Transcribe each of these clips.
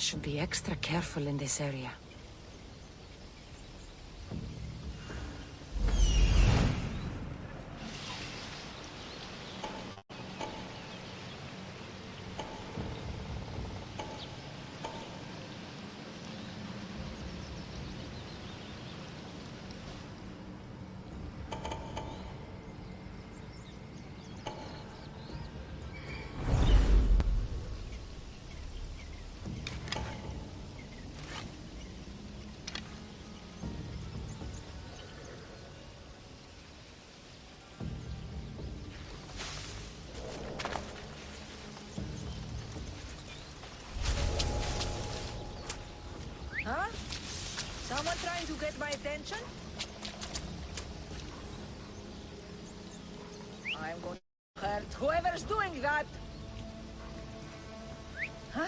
should be extra careful in this area. Huh? Someone trying to get my attention? I'm going to hurt whoever's doing that! Huh?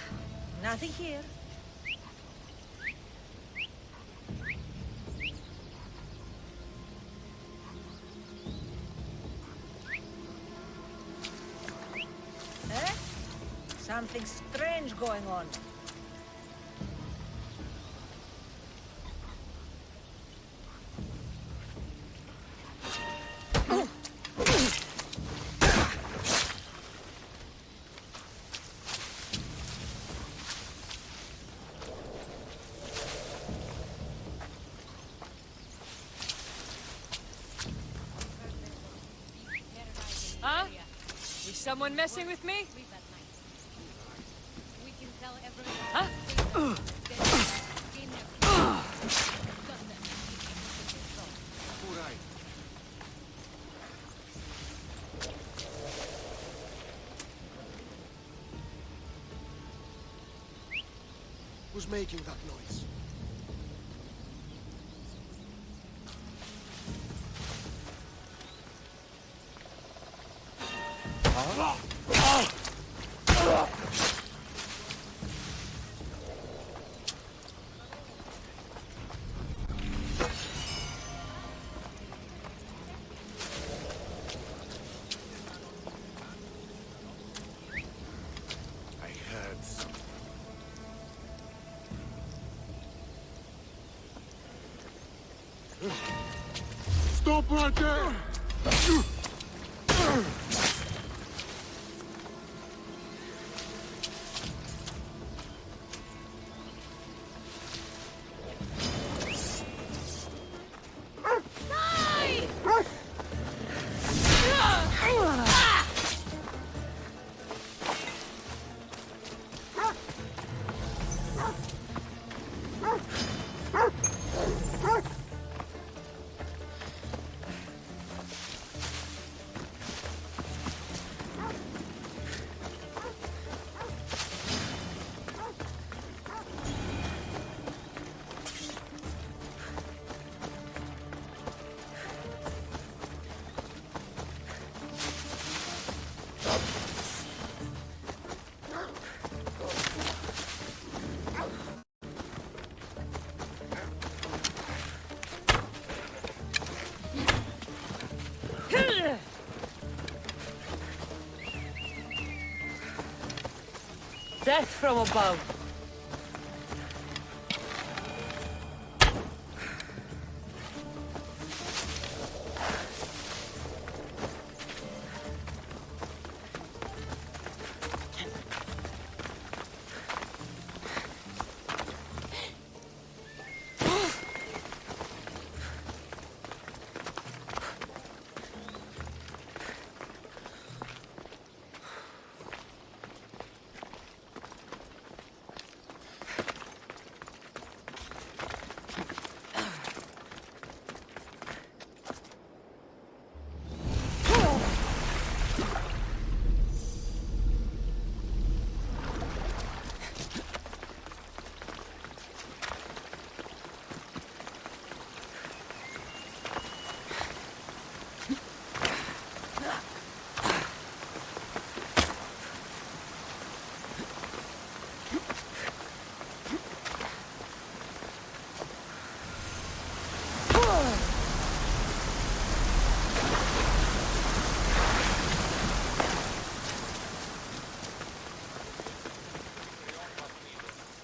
Nothing here. Eh? Something strange going on. Huh? Is someone messing with me? Huh? Who's making that noise? I heard something. Stop right there! Death from above.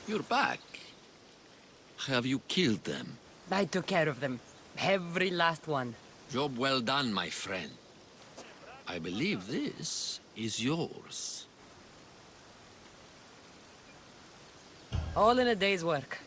You're back. Have you killed them? I took care of them. Every last one. Job well done, my friend. I believe this is yours. All in a day's work.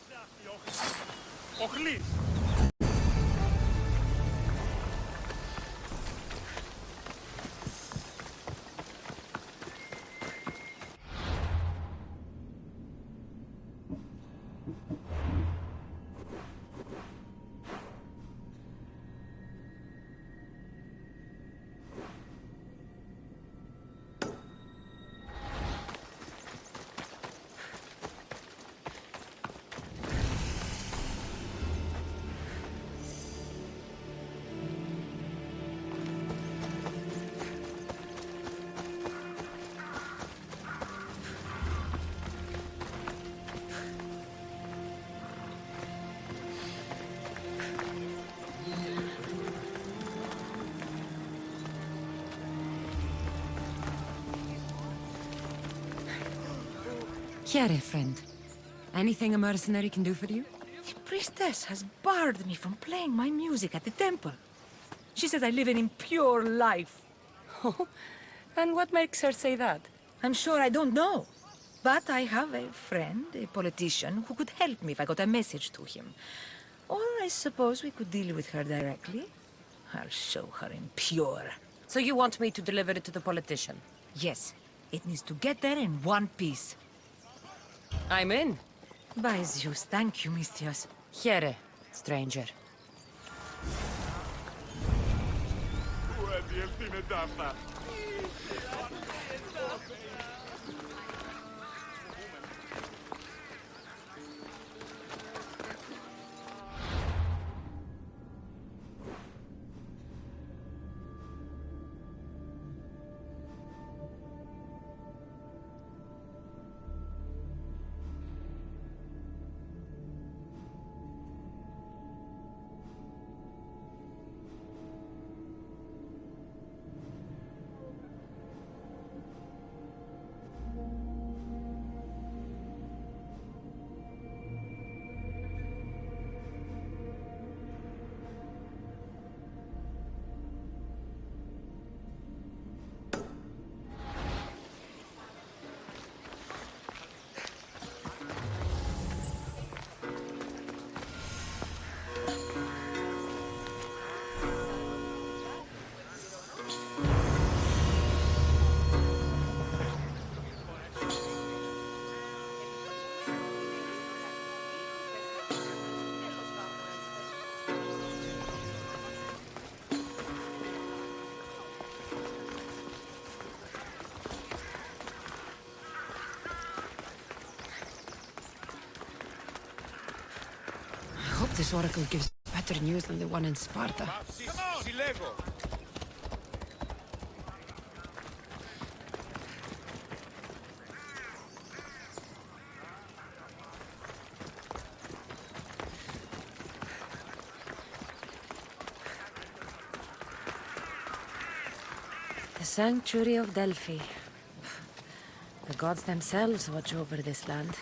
Here, friend. Anything a mercenary can do for you? The priestess has barred me from playing my music at the temple. She says I live an impure life. Oh, and what makes her say that? I'm sure I don't know. But I have a friend, a politician, who could help me if I got a message to him. Or I suppose we could deal with her directly. I'll show her impure. So you want me to deliver it to the politician? Yes, it needs to get there in one piece. I'm in. By Zeus, thank you, Mistios. Here, stranger. I hope this oracle gives better news than the one in Sparta. The sanctuary of Delphi. The gods themselves watch over this land.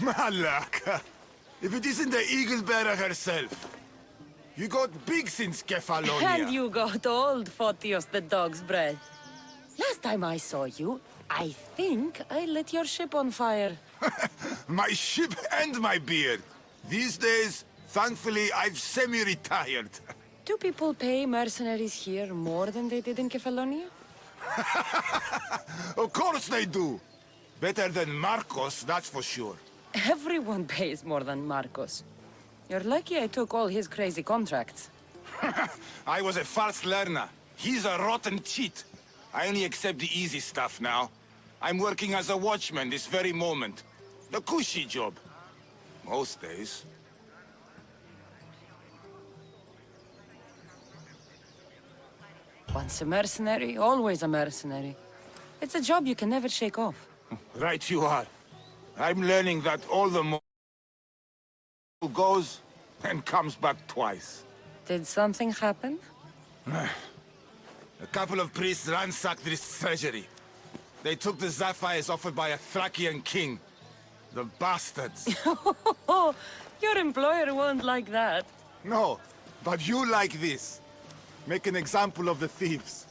Malaka. If it isn't the Eagle Bearer herself. You got big since Kefalonia. And you got old, Photios the dog's breath. Last time I saw you, I think I lit your ship on fire. My ship and my beard. These days, thankfully, I've semi-retired. Do people pay mercenaries here more than they did in Kefalonia? Of course they do. Better than Marcos, that's for sure. Everyone pays more than Marcos. You're lucky I took all his crazy contracts. I was a fast learner. He's a rotten cheat. I only accept the easy stuff now. I'm working as a watchman this very moment. The cushy job. Most days. Once a mercenary, always a mercenary. It's a job you can never shake off. Right you are. I'm learning that all the more goes and comes back twice. Did something happen? A couple of priests ransacked this treasury. They took the sapphires offered by a Thracian king. The bastards. Oh, your employer won't like that. No, but you like this. Make an example of the thieves.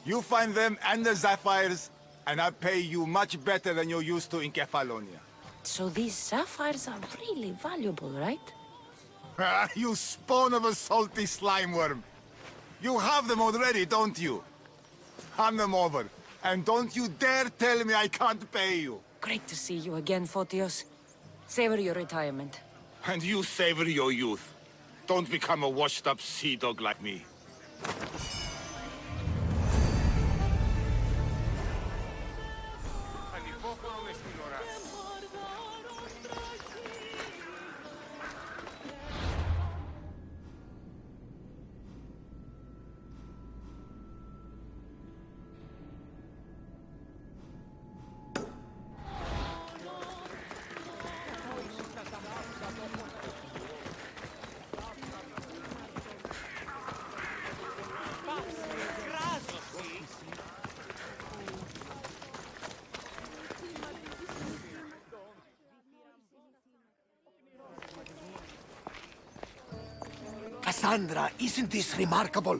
You find them and the sapphires, and I pay you much better than you're used to in Kefalonia. So these sapphires are really valuable, right? You spawn of a salty slime worm. You have them already, don't you? Hand them over. And don't you dare tell me I can't pay you. Great to see you again, Photios. Savor your retirement. And you savor your youth. Don't become a washed-up sea dog like me. Cassandra, isn't this remarkable?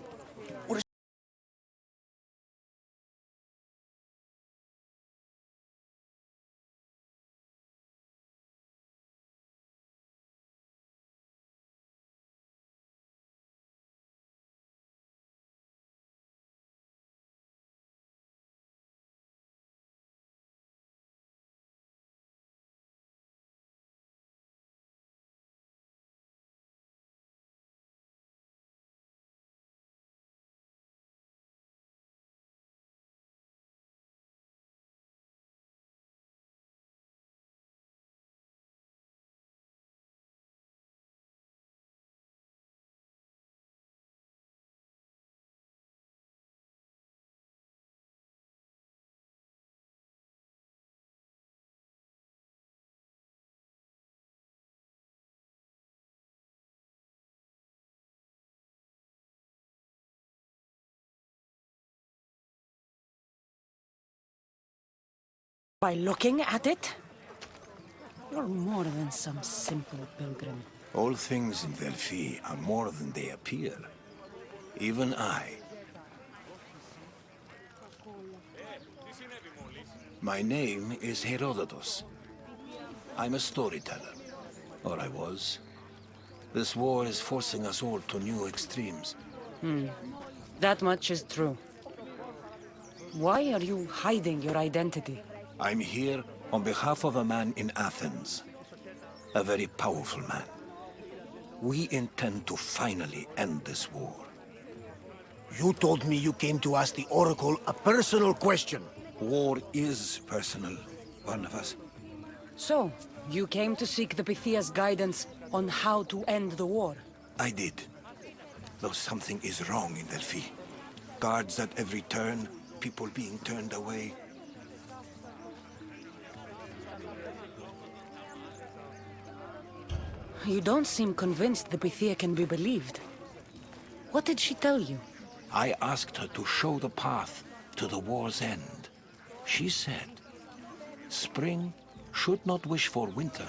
By looking at it? You're more than some simple pilgrim. All things in Delphi are more than they appear. Even I. My name is Herodotus. I'm a storyteller. Or I was. This war is forcing us all to new extremes. That much is true. Why are you hiding your identity? I'm here on behalf of a man in Athens. A very powerful man. We intend to finally end this war. You told me you came to ask the Oracle a personal question. War is personal, Barnabas. So, you came to seek the Pythia's guidance on how to end the war? I did. Though something is wrong in Delphi. Guards at every turn, people being turned away. You don't seem convinced the Pythia can be believed. What did she tell you? I asked her to show the path to the war's end. She said, spring should not wish for winter,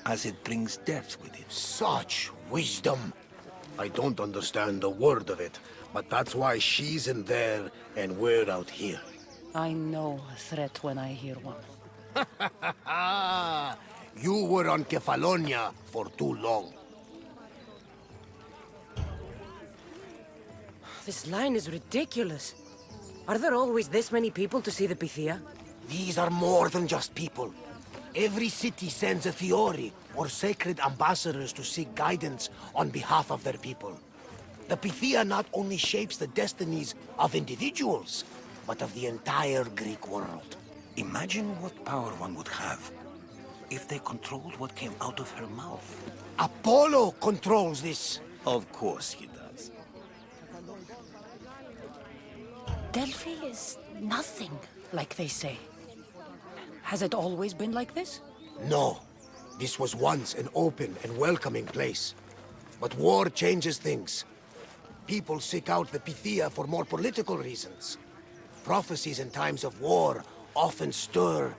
as it brings death with it. Such wisdom. I don't understand a word of it, but that's why she's in there and we're out here. I know a threat when I hear one. Ah, you were on Kefalonia for too long. This line is ridiculous. Are there always this many people to see the Pythia? These are more than just people. Every city sends a Fiori, or sacred ambassadors to seek guidance on behalf of their people. The Pythia not only shapes the destinies of individuals, but of the entire Greek world. Imagine what power one would have if they controlled what came out of her mouth. Apollo controls this. Of course he does. Delphi is nothing, like they say. Has it always been like this? No. This was once an open and welcoming place. But war changes things. People seek out the Pythia for more political reasons. Prophecies in times of war often stir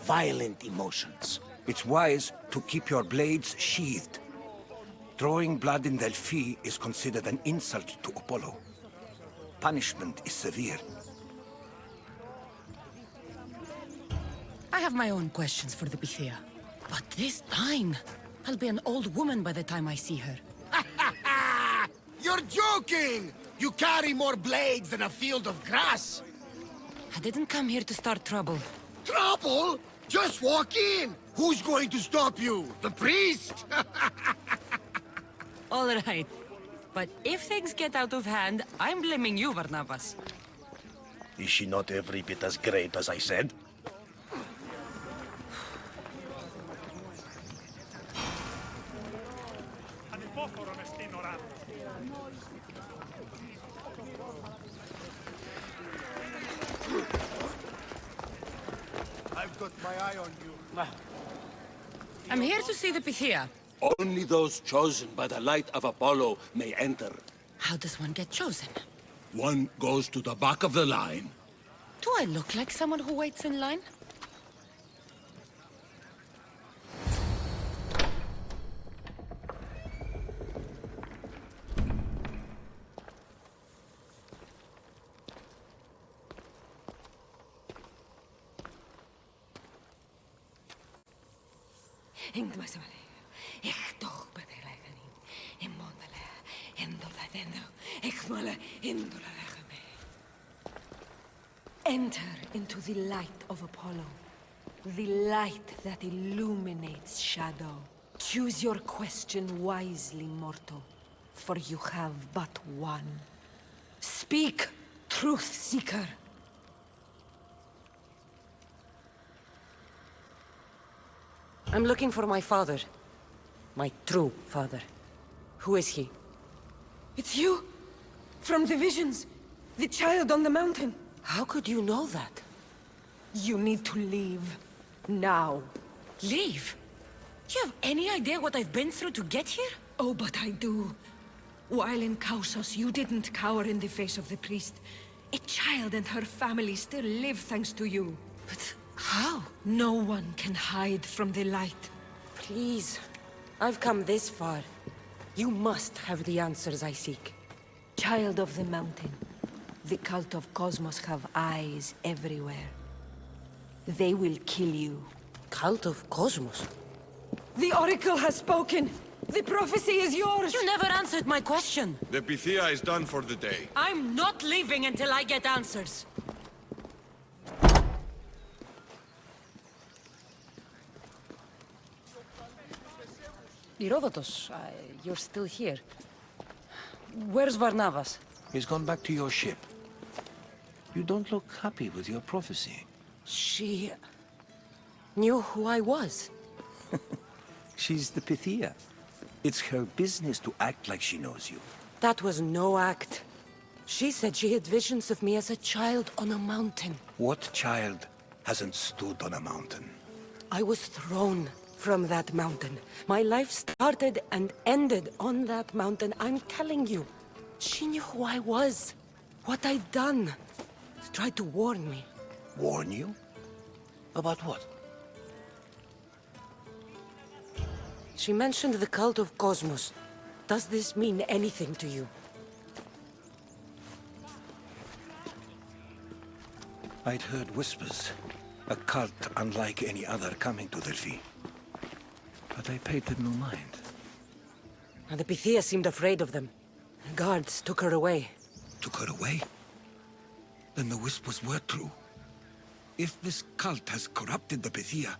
violent emotions. It's wise to keep your blades sheathed. Drawing blood in Delphi is considered an insult to Apollo. Punishment is severe. I have my own questions for the Pythia. But this line... I'll be an old woman by the time I see her. You're joking! You carry more blades than a field of grass! I didn't come here to start trouble. Trouble? Just walk in! Who's going to stop you? The priest? All right. But if things get out of hand, I'm blaming you, Barnabas. Is she not every bit as great as I said? I've got my eye on you. I'm here to see the Pythia. Only those chosen by the light of Apollo may enter. How does one get chosen? One goes to the back of the line. Do I look like someone who waits in line? Enter into the light of Apollo, the light that illuminates shadow. Choose your question wisely, mortal, for you have but one. Speak, truth seeker. I'm looking for my father. My true father. Who is he? It's you! From the visions! The child on the mountain! How could you know that? You need to leave. Now. Leave? Do you have any idea what I've been through to get here? Oh, but I do. While in Kausos, you didn't cower in the face of the priest. A child and her family still live thanks to you. But how? No one can hide from the light. Please. I've come this far. You must have the answers I seek. Child of the mountain. The cult of Cosmos have eyes everywhere. They will kill you. Cult of Cosmos? The Oracle has spoken! The prophecy is yours! You never answered my question! The Pythia is done for the day. I'm not leaving until I get answers! Herodotus, you're still here. Where's Barnabas? He's gone back to your ship. You don't look happy with your prophecy. She... knew who I was. She's the Pythia. It's her business to act like she knows you. That was no act. She said she had visions of me as a child on a mountain. What child hasn't stood on a mountain? I was thrown from that mountain. My life started and ended on that mountain. I'm telling you. She knew who I was. What I'd done. She tried to warn me. Warn you? About what? She mentioned the cult of Cosmos. Does this mean anything to you? I'd heard whispers. A cult unlike any other coming to Delphi. But I paid them no mind. And the Pythia seemed afraid of them. Guards took her away. Took her away? Then the whispers were true. If this cult has corrupted the Pythia...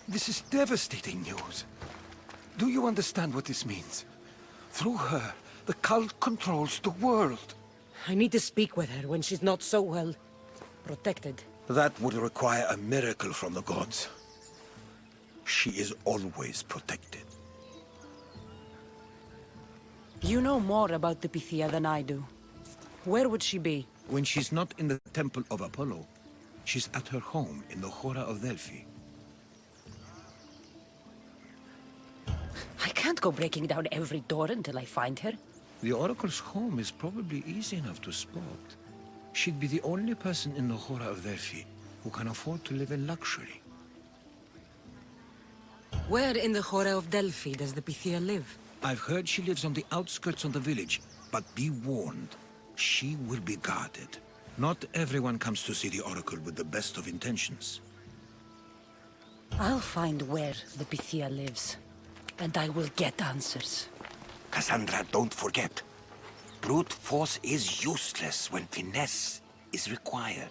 This is devastating news. Do you understand what this means? Through her, the cult controls the world. I need to speak with her when she's not so well protected. That would require a miracle from the gods. She is always protected. You know more about the Pythia than I do. Where would she be? When she's not in the Temple of Apollo, she's at her home in the Hora of Delphi. I can't go breaking down every door until I find her. The Oracle's home is probably easy enough to spot. She'd be the only person in the Hora of Delphi who can afford to live in luxury. Where in the Hora of Delphi does the Pythia live? I've heard she lives on the outskirts of the village, but be warned, she will be guarded. Not everyone comes to see the Oracle with the best of intentions. I'll find where the Pythia lives, and I will get answers. Cassandra, don't forget. Brute force is useless when finesse is required.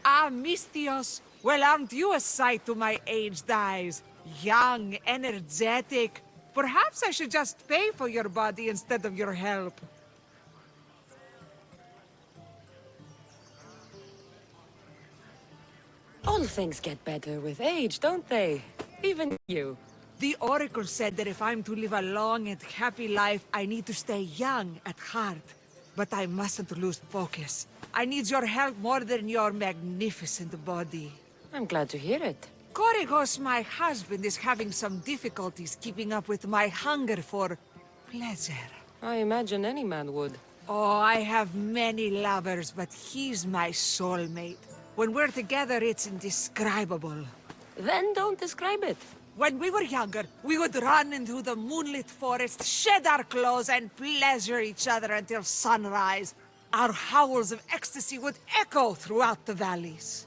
Ah, Mistios. Well, aren't you a sight to my aged eyes? Young, energetic. Perhaps I should just pay for your body instead of your help. All things get better with age, don't they? Even you. The Oracle said that if I'm to live a long and happy life, I need to stay young at heart. But I mustn't lose focus. I need your help more than your magnificent body. I'm glad to hear it. Korigos, my husband, is having some difficulties keeping up with my hunger for pleasure. I imagine any man would. Oh, I have many lovers, but he's my soulmate. When we're together, it's indescribable. Then don't describe it. When we were younger, we would run into the moonlit forest, shed our clothes, and pleasure each other until sunrise. Our howls of ecstasy would echo throughout the valleys.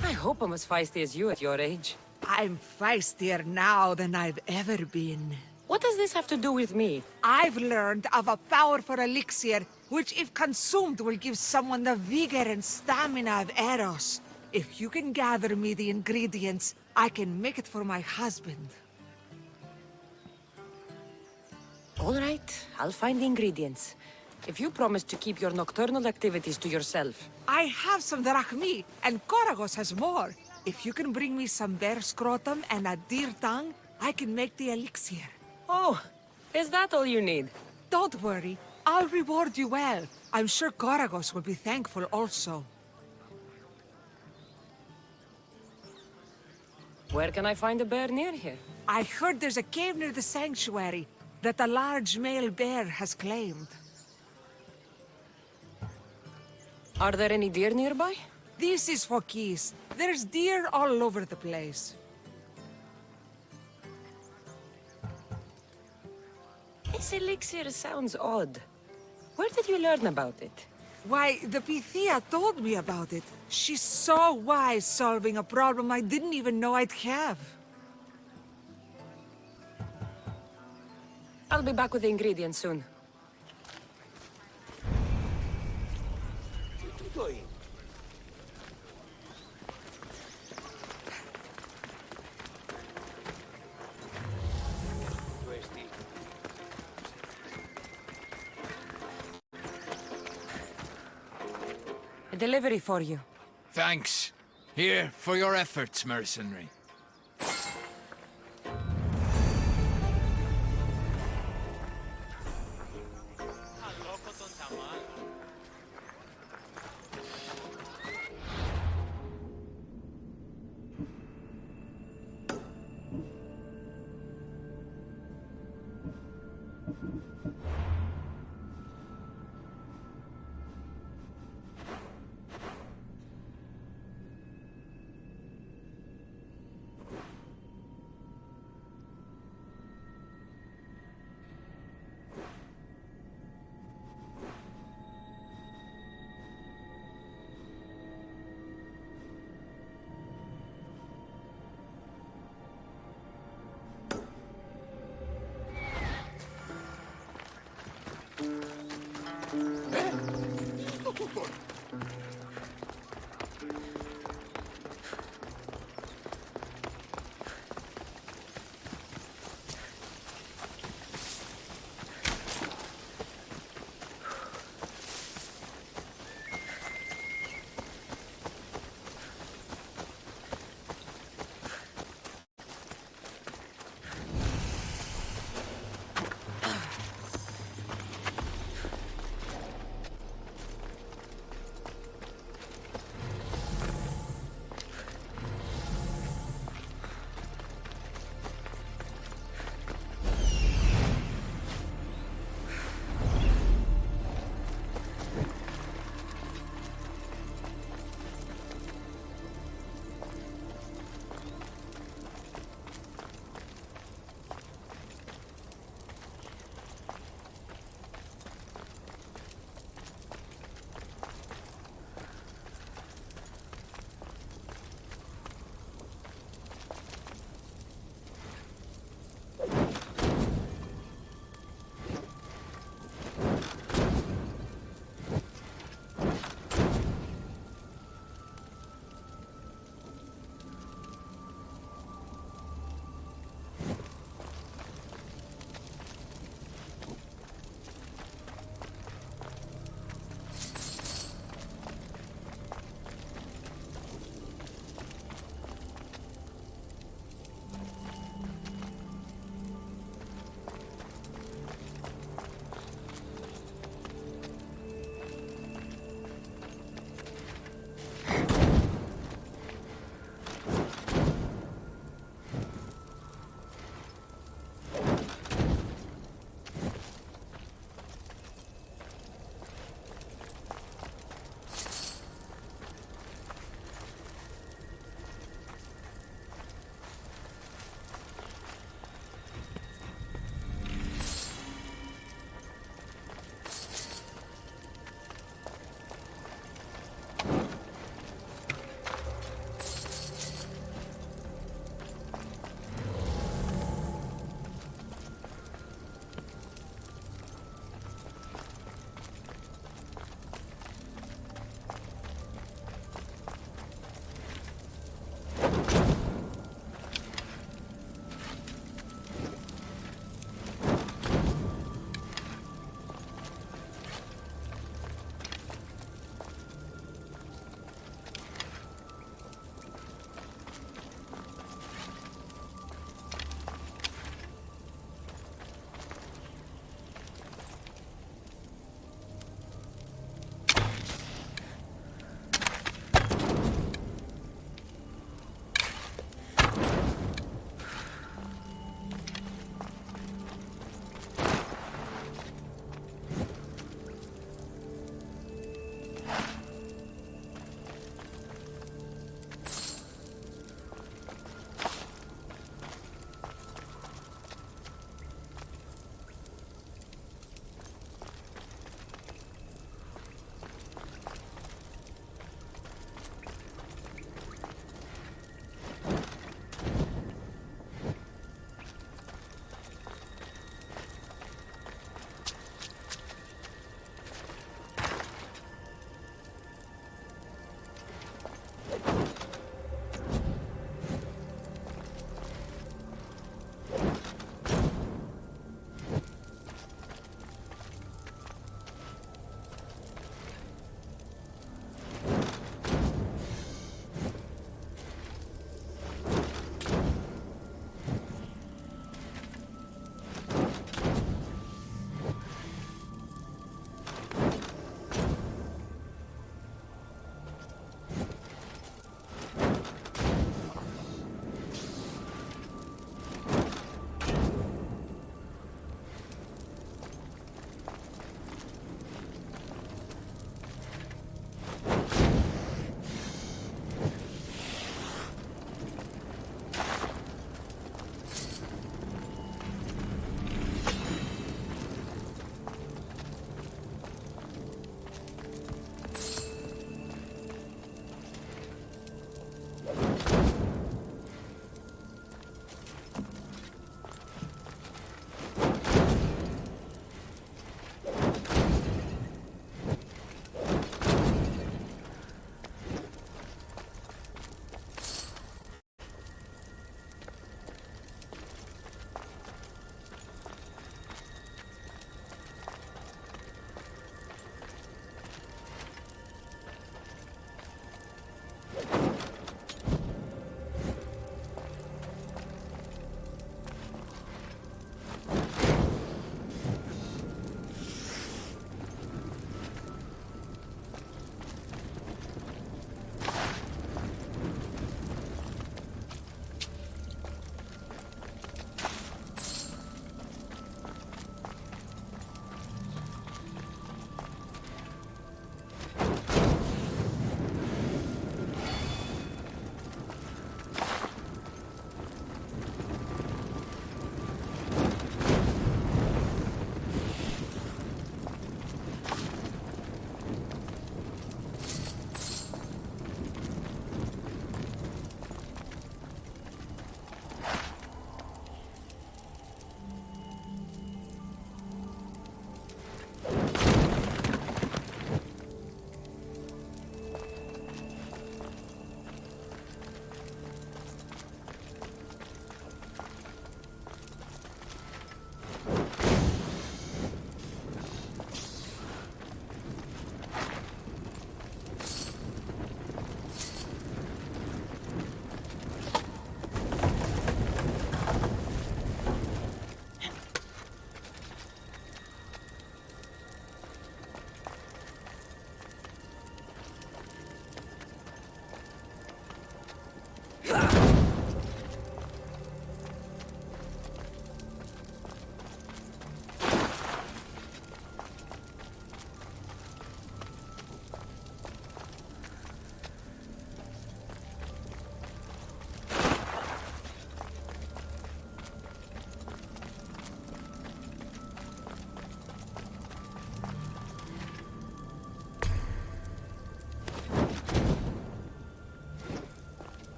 I hope I'm as feisty as you at your age. I'm feistier now than I've ever been. What does this have to do with me? I've learned of a powerful elixir, which if consumed will give someone the vigor and stamina of Eros. If you can gather me the ingredients, I can make it for my husband. All right, I'll find the ingredients. If you promise to keep your nocturnal activities to yourself. I have some drachmi, and Koragos has more. If you can bring me some bear scrotum and a deer tongue, I can make the elixir. Oh, is that all you need? Don't worry, I'll reward you well. I'm sure Koragos will be thankful also. Where can I find a bear near here? I heard there's a cave near the sanctuary that a large male bear has claimed. Are there any deer nearby? This is Fokis. There's deer all over the place. This elixir sounds odd. Where did you learn about it? Why, the Pythia told me about it. She's so wise solving a problem I didn't even know I'd have. I'll be back with the ingredients soon. A delivery for you. Thanks. Here, for your efforts, mercenary.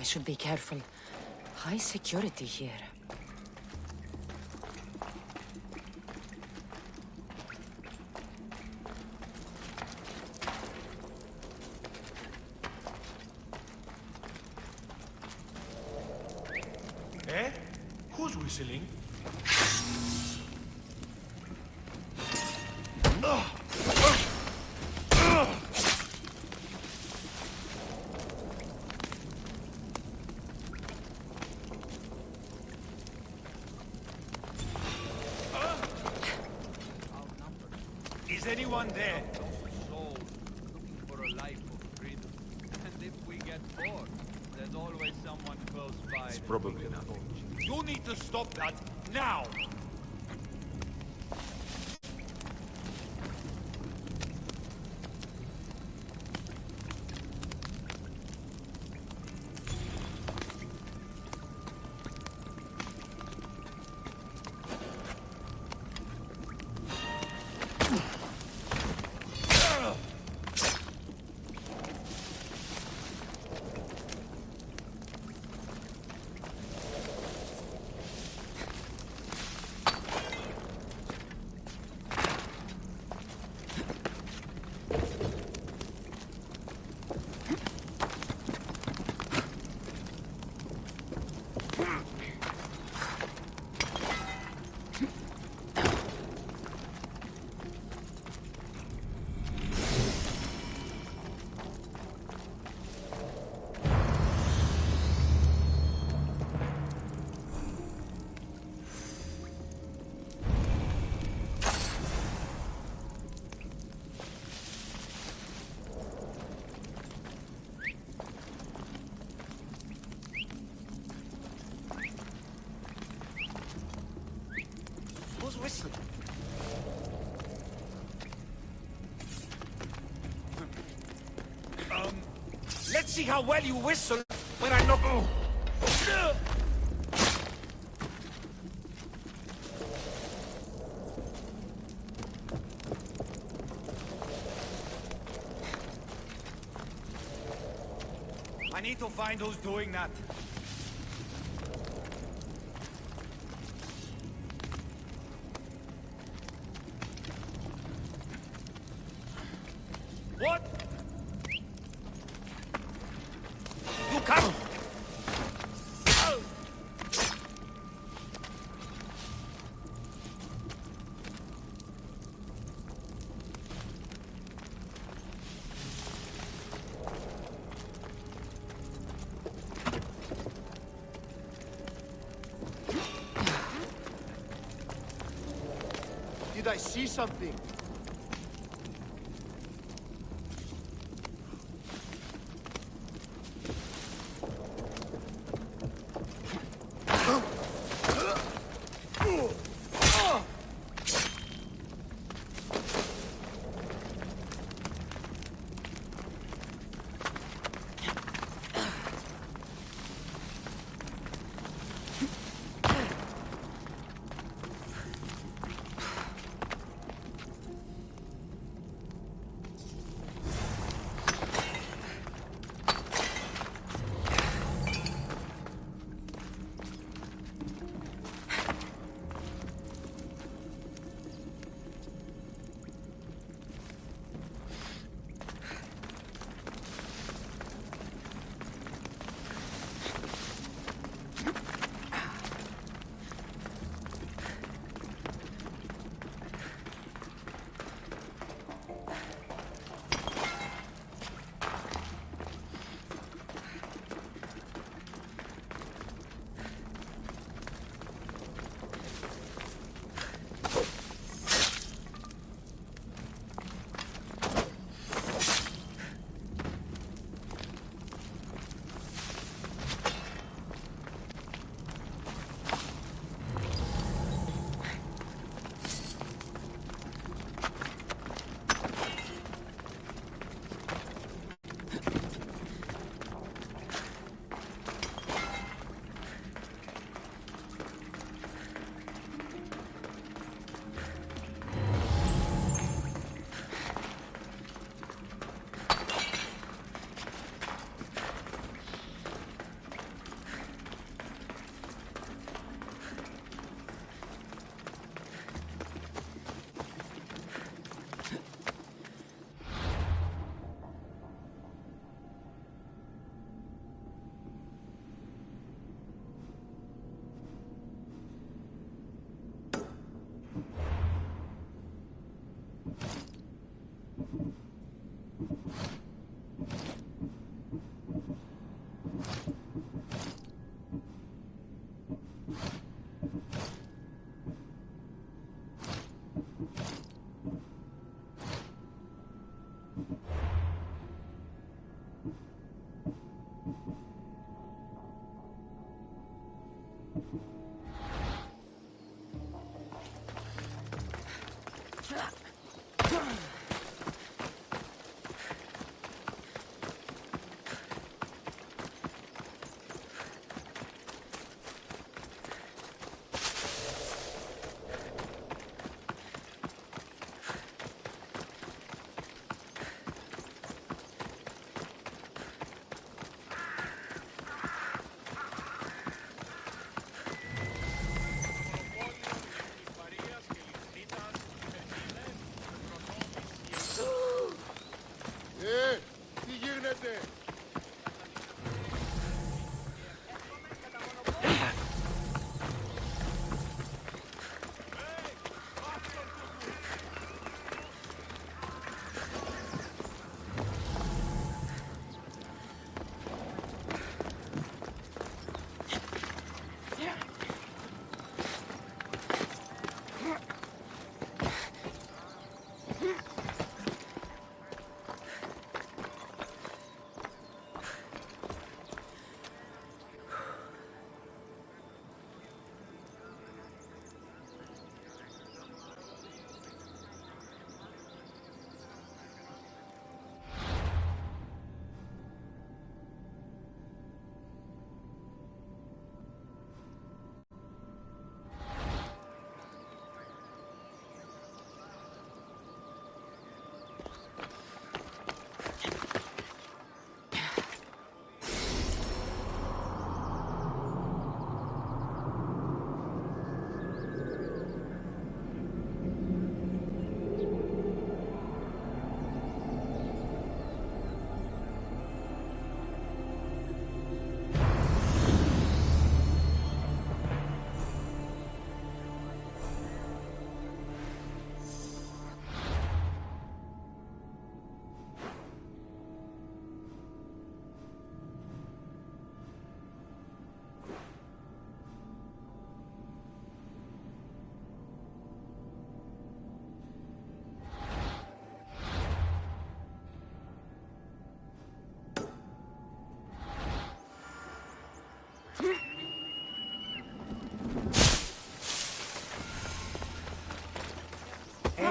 I should be careful. High security here. Eh? Who's whistling? Is anyone there? Souls looking for a life of freedom. And if we get bored, there's always someone close by. It's Probably not. You need to stop that now! Who's whistling? Let's see how well you whistle when I knock. I need to find who's doing that. What? You come! Did I see something?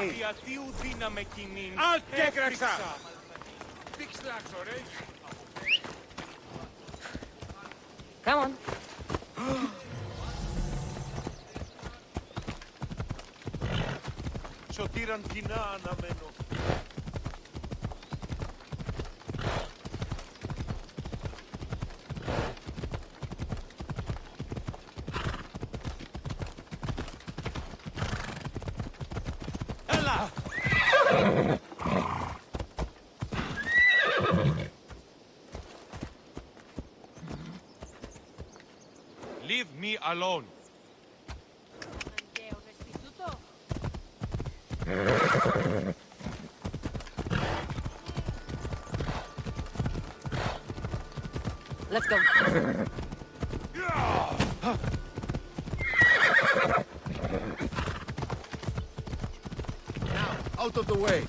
Διατίου δύναμε κοινήν. Αντέκραξα! Come on. Σωτήραν κοινά αναμένω. Έλα! Leave me alone. Let's go. Out of the way!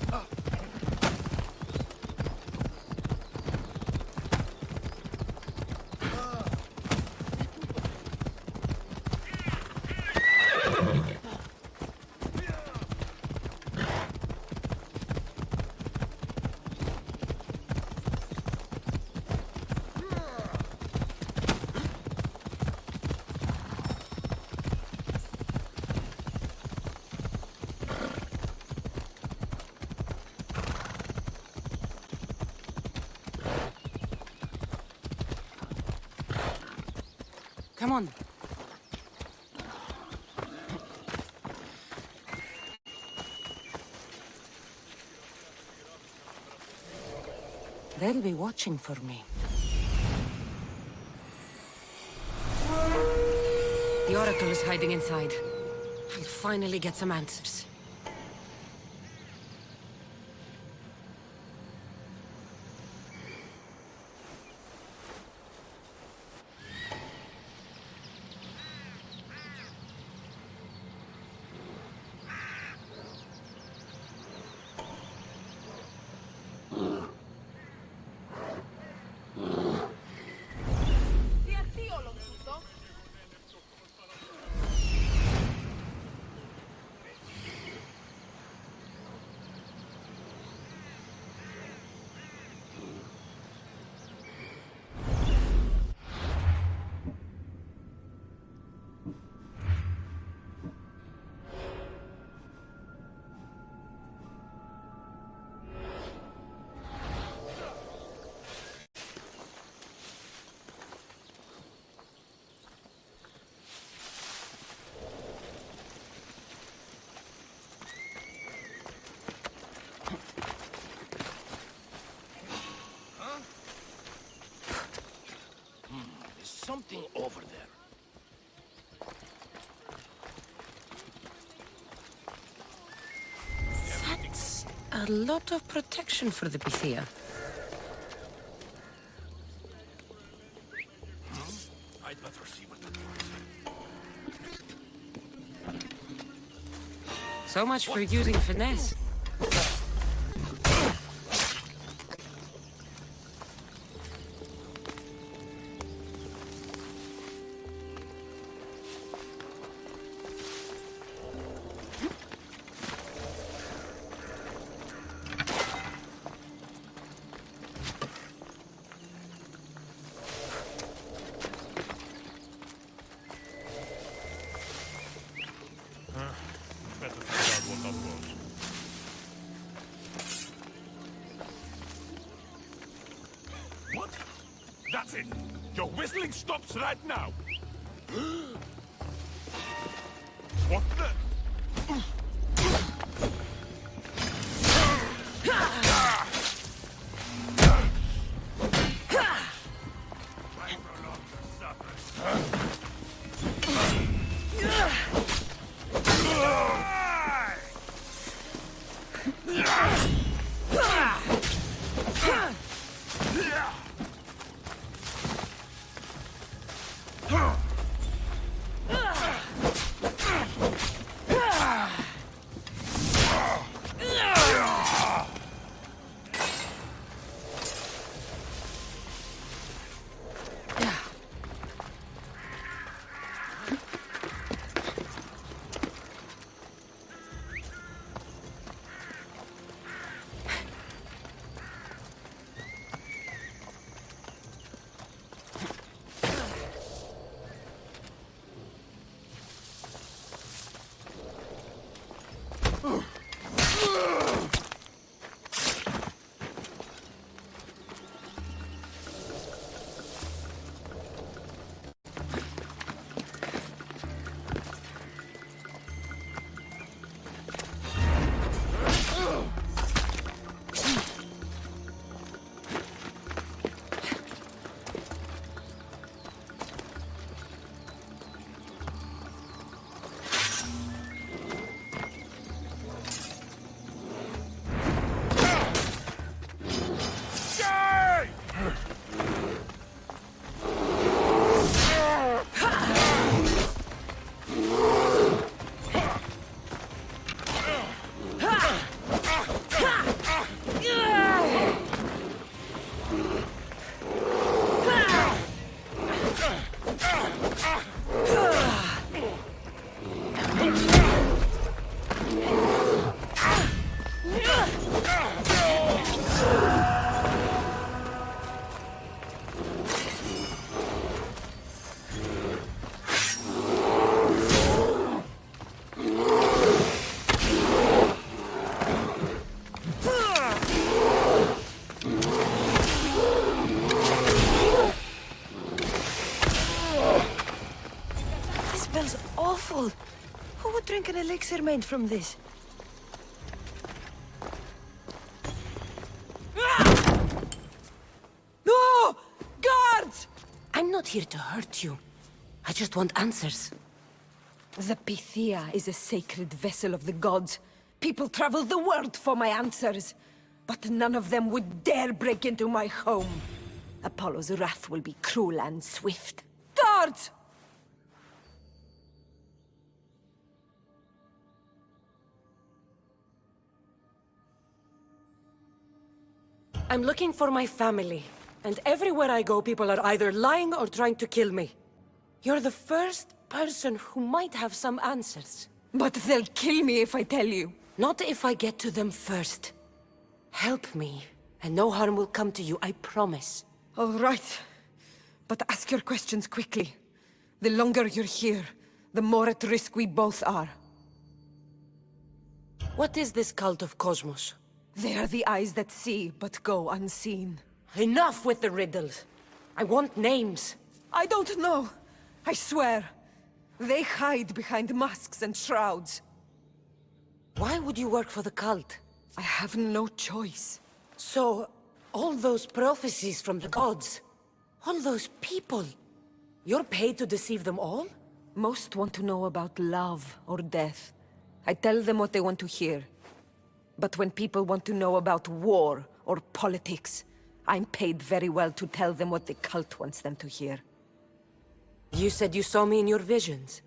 Come on. They'll be watching for me. The Oracle is hiding inside. I'll finally get some answers. Something over there. That's a lot of protection for the Pythia. I'd better see what that was. So much for using finesse. Better figure out what that was. What? That's it. Your whistling stops right now. What the? Who would drink an elixir made from this? No! Guards! I'm not here to hurt you. I just want answers. The Pythia is a sacred vessel of the gods. People travel the world for my answers. But none of them would dare break into my home. Apollo's wrath will be cruel and swift. Guards! I'm looking for my family. And everywhere I go, people are either lying or trying to kill me. You're the first person who might have some answers. But they'll kill me if I tell you. Not if I get to them first. Help me, and no harm will come to you, I promise. All right. But ask your questions quickly. The longer you're here, the more at risk we both are. What is this cult of Cosmos? They are the eyes that see, but go unseen. Enough with the riddles. I want names. I don't know. I swear. They hide behind masks and shrouds. Why would you work for the cult? I have no choice. So, all those prophecies from the gods, all those people, you're paid to deceive them all? Most want to know about love or death. I tell them what they want to hear. But when people want to know about war or politics, I'm paid very well to tell them what the cult wants them to hear. You said you saw me in your visions.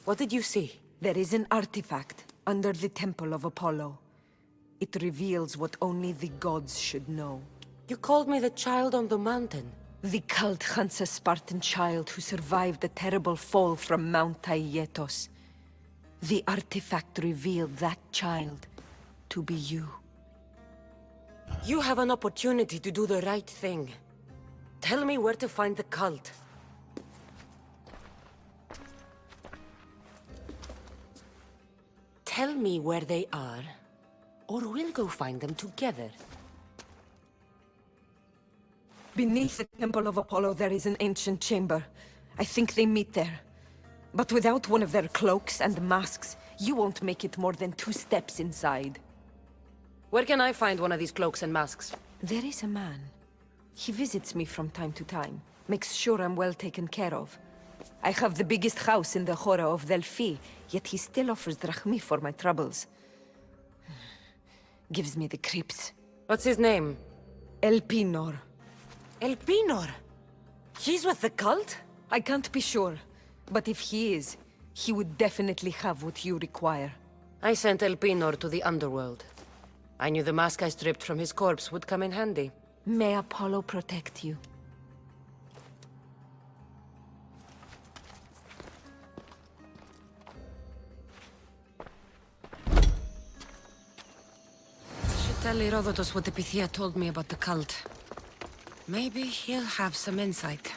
What did you see? There is an artifact under the temple of Apollo. It reveals what only the gods should know. You called me the child on the mountain. The cult hunts a Spartan child who survived a terrible fall from Mount Aietos. The artifact revealed that child to be you. You have an opportunity to do the right thing. Tell me where to find the cult. Tell me where they are, or we'll go find them together. Beneath the temple of Apollo there is an ancient chamber. I think they meet there. But without one of their cloaks and masks, you won't make it more than 2 steps inside. Where can I find one of these cloaks and masks? There is a man. He visits me from time to time, makes sure I'm well taken care of. I have the biggest house in the Hora of Delphi, yet he still offers drachmi for my troubles. Gives me the creeps. What's his name? Elpinor. Elpinor? He's with the cult? I can't be sure, but if he is, he would definitely have what you require. I sent Elpinor to the underworld. I knew the mask I stripped from his corpse would come in handy. May Apollo protect you. Should tell Herodotus what the Pythia told me about the cult. Maybe he'll have some insight.